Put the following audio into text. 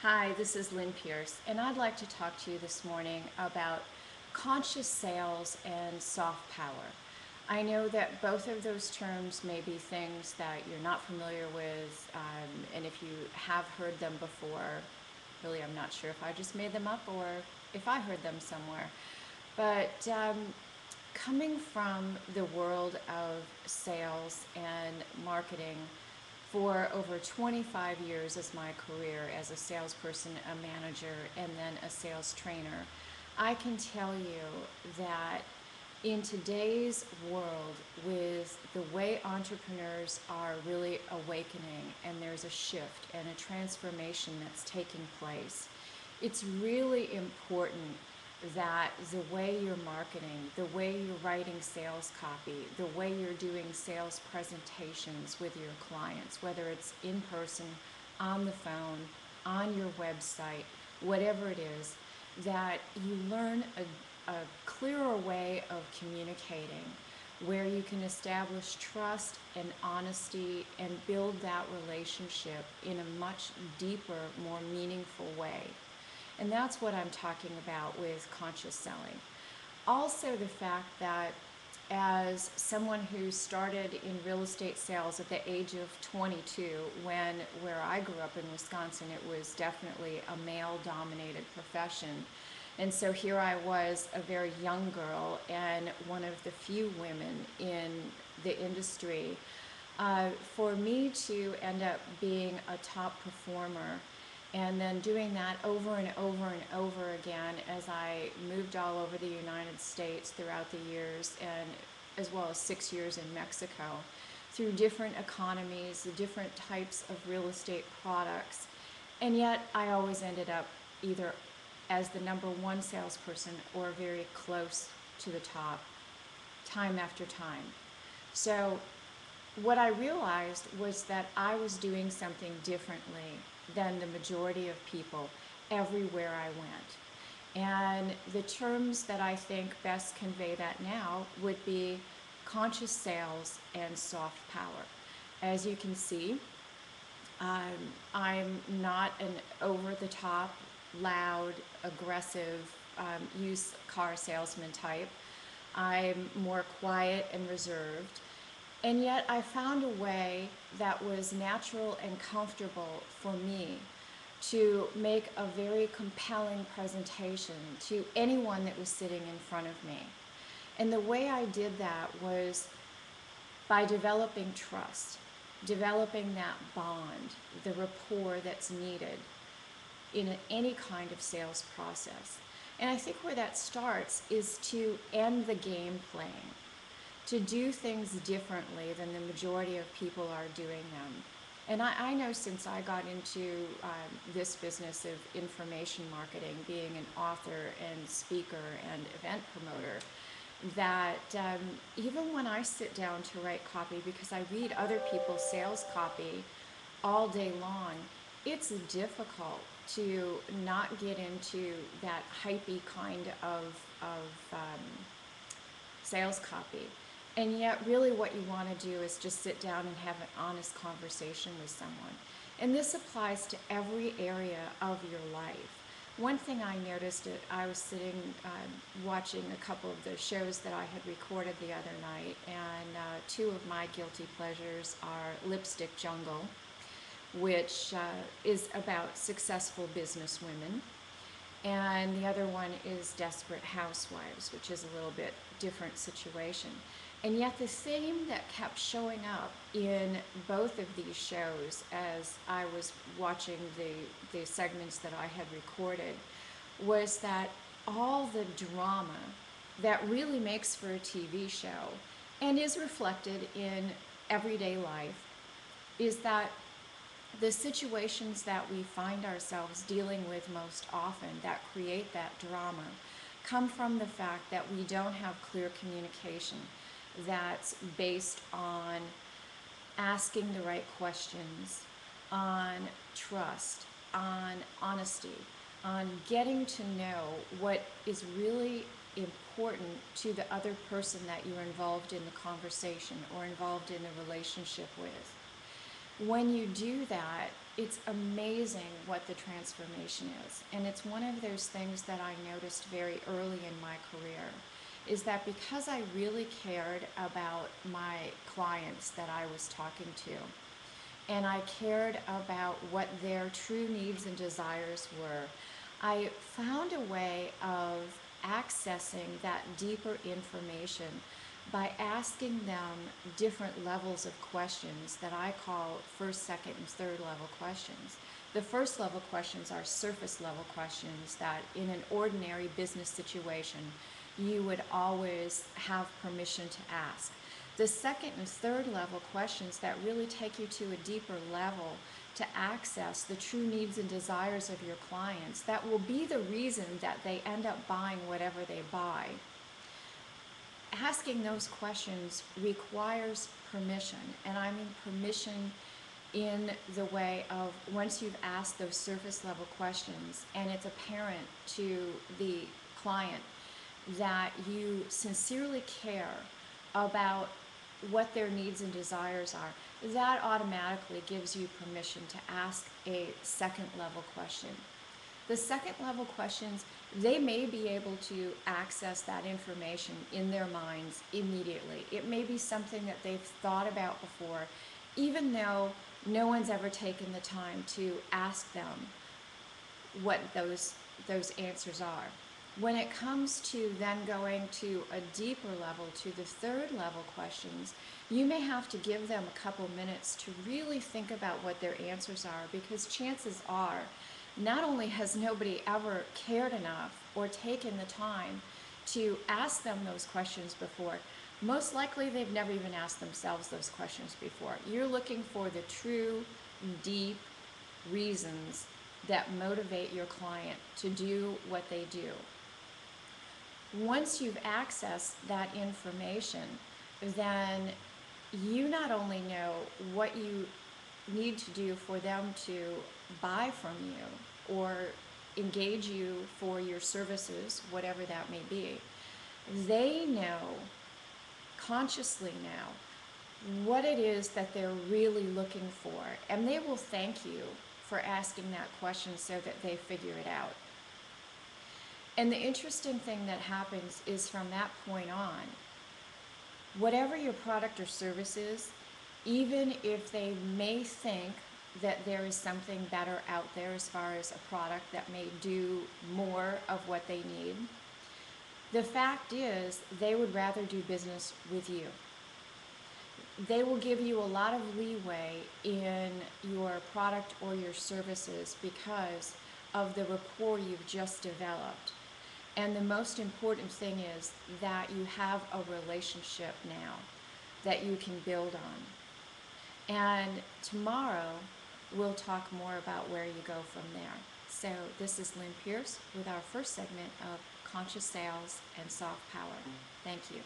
Hi, this is Lynn Pierce, and I'd like to talk to you this morning about conscious sales and soft power. I know that both of those terms may be things that you're not familiar with, and if you have heard them before, really I'm not sure if I just made them up or if I heard them somewhere. But coming from the world of sales and marketing, for over 25 years as my career as a salesperson, a manager, and then a sales trainer, I can tell you that in today's world, with the way entrepreneurs are really awakening and there's a shift and a transformation that's taking place, it's really important that the way you're marketing, the way you're writing sales copy, the way you're doing sales presentations with your clients, whether it's in person, on the phone, on your website, whatever it is, that you learn a clearer way of communicating where you can establish trust and honesty and build that relationship in a much deeper, more meaningful way. And that's what I'm talking about with conscious selling. Also, the fact that as someone who started in real estate sales at the age of 22, where I grew up in Wisconsin, it was definitely a male-dominated profession. And so here I was, a very young girl and one of the few women in the industry. For me to end up being a top performer and then doing that over and over and over again as I moved all over the United States throughout the years, and as well as 6 years in Mexico, through different economies, different types of real estate products. And yet I always ended up either as the number one salesperson or very close to the top, time after time. So what I realized was that I was doing something differently than the majority of people everywhere I went. And the terms that I think best convey that now would be conscious sales and soft power. As you can see, I'm not an over-the-top, loud, aggressive, used car salesman type. I'm more quiet and reserved. And yet I found a way that was natural and comfortable for me to make a very compelling presentation to anyone that was sitting in front of me. And the way I did that was by developing trust, developing that bond, the rapport that's needed in any kind of sales process. And I think where that starts is to end the game playing, to do things differently than the majority of people are doing them. And I know since I got into this business of information marketing, being an author and speaker and event promoter, that even when I sit down to write copy, because I read other people's sales copy all day long, it's difficult to not get into that hypey kind of sales copy. And yet really what you want to do is just sit down and have an honest conversation with someone. And this applies to every area of your life. One thing I noticed, I was sitting watching a couple of the shows that I had recorded the other night, and two of my guilty pleasures are Lipstick Jungle, which is about successful business women, and the other one is Desperate Housewives, which is a little bit different situation. And yet the theme that kept showing up in both of these shows as I was watching the segments that I had recorded was that all the drama that really makes for a TV show and is reflected in everyday life is that the situations that we find ourselves dealing with most often that create that drama come from the fact that we don't have clear communication that's based on asking the right questions, on trust, on honesty, on getting to know what is really important to the other person that you're involved in the conversation or involved in the relationship with. When you do that, it's amazing what the transformation is. And it's one of those things that I noticed very early in my career, is that because I really cared about my clients that I was talking to, and I cared about what their true needs and desires were, I found a way of accessing that deeper information by asking them different levels of questions that I call first, second, and third level questions. The first level questions are surface level questions that in an ordinary business situation you would always have permission to ask. The second and third level questions that really take you to a deeper level to access the true needs and desires of your clients, that will be the reason that they end up buying whatever they buy. Asking those questions requires permission, and I mean permission in the way of, once you've asked those surface level questions and it's apparent to the client that you sincerely care about what their needs and desires are, that automatically gives you permission to ask a second level question. The second level questions, they may be able to access that information in their minds immediately. It may be something that they've thought about before, even though no one's ever taken the time to ask them what those answers are. When it comes to then going to a deeper level, to the third level questions, you may have to give them a couple minutes to really think about what their answers are, because chances are, not only has nobody ever cared enough or taken the time to ask them those questions before, most likely they've never even asked themselves those questions before. You're looking for the true, deep reasons that motivate your client to do what they do. Once you've accessed that information, then you not only know what you need to do for them to buy from you or engage you for your services, whatever that may be, they know, consciously know, what it is that they're really looking for, and they will thank you for asking that question so that they figure it out. And the interesting thing that happens is, from that point on, whatever your product or service is, even if they may think that there is something better out there as far as a product that may do more of what they need, the fact is they would rather do business with you. They will give you a lot of leeway in your product or your services because of the rapport you've just developed. And the most important thing is that you have a relationship now that you can build on. And tomorrow, we'll talk more about where you go from there. So this is Lynn Pierce with our first segment of Conscious Sales and Soft Power. Thank you.